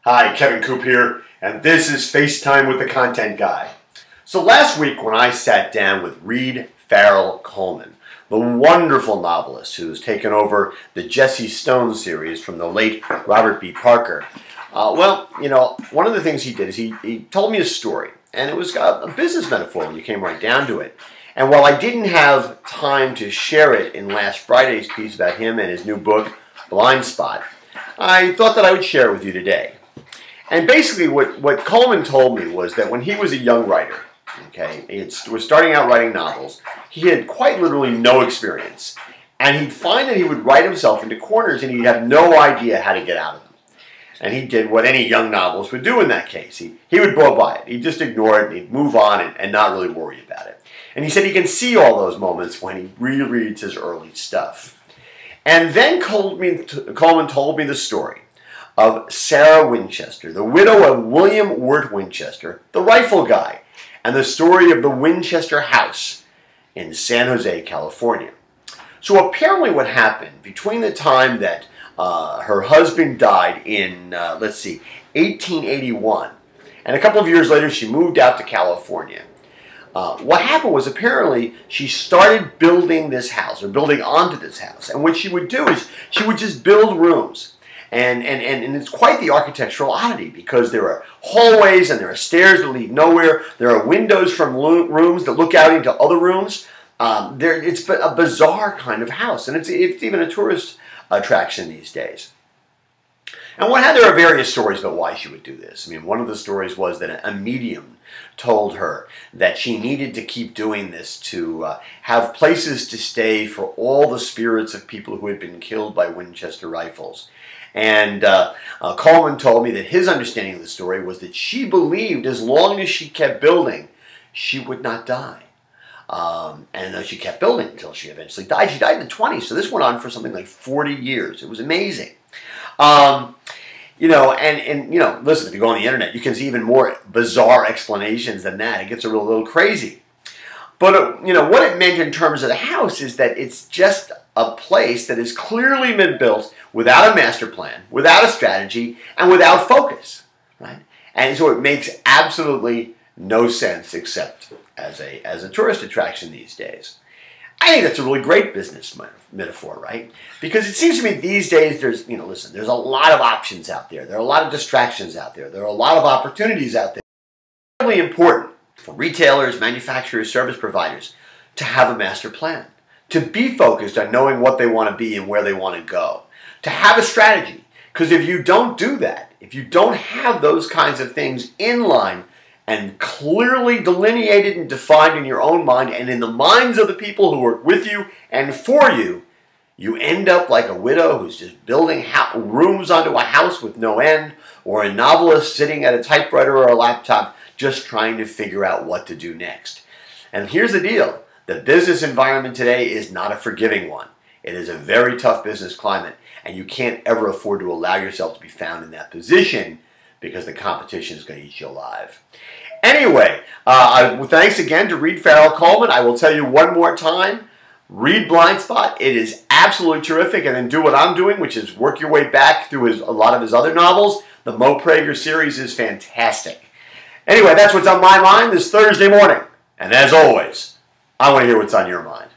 Hi, Kevin Coop here, and this is FaceTime with the Content Guy. So last week when I sat down with Reed Farrell Coleman, the wonderful novelist who has taken over the Jesse Stone series from the late Robert B. Parker, one of the things he did is he told me a story, and it was a business metaphor when you came right down to it. And while I didn't have time to share it in last Friday's piece about him and his new book, Blind Spot, I thought that I would share it with you today. And basically what Coleman told me was that when he was a young writer, he was starting out writing novels, he had quite literally no experience. And he'd find that he would write himself into corners and he'd have no idea how to get out of them. And he did what any young novelist would do in that case. He would blow by it. He'd just ignore it and he'd move on and not really worry about it. And he said he can see all those moments when he rereads his early stuff. And then Coleman told me the story of Sarah Winchester, the widow of William Wirt Winchester, the rifle guy, and the story of the Winchester house in San Jose, California. So apparently what happened between the time that her husband died in, 1881, and a couple of years later she moved out to California, what happened was apparently she started building this house, or building onto this house. And what she would do is she would just build rooms. And it's quite the architectural oddity because there are hallways and there are stairs that lead nowhere. There are windows from rooms that look out into other rooms. It's a bizarre kind of house, and it's even a tourist attraction these days. And there are various stories about why she would do this. I mean, one of the stories was that a medium told her that she needed to keep doing this to have places to stay for all the spirits of people who had been killed by Winchester rifles. And Coleman told me that his understanding of the story was that she believed as long as she kept building, she would not die. And she kept building until she eventually died. She died in the 20s, so this went on for something like 40 years. It was amazing. Listen, if you go on the internet, you can see even more bizarre explanations than that. It gets a little crazy. But, what it meant in terms of the house is that it's just a place that has clearly been built without a master plan, without a strategy, and without focus, right? And so it makes absolutely no sense except as a tourist attraction these days. I think that's a really great business metaphor, right? Because it seems to me these days there's a lot of options out there. There are a lot of distractions out there. There are a lot of opportunities out there. It's really important for retailers, manufacturers, service providers to have a master plan, to be focused on knowing what they want to be and where they want to go, to have a strategy. Because if you don't do that, if you don't have those kinds of things in line and clearly delineated and defined in your own mind and in the minds of the people who work with you and for you, you end up like a widow who's just building rooms onto a house with no end, or a novelist sitting at a typewriter or a laptop just trying to figure out what to do next. And here's the deal. The business environment today is not a forgiving one. It is a very tough business climate, and you can't ever afford to allow yourself to be found in that position because the competition is going to eat you alive. Anyway, thanks again to Reed Farrell Coleman. I will tell you one more time, read Blind Spot. It is absolutely terrific, and then do what I'm doing, which is work your way back through a lot of his other novels. The Mo Prager series is fantastic. Anyway, that's what's on my mind this Thursday morning. And as always, I want to hear what's on your mind.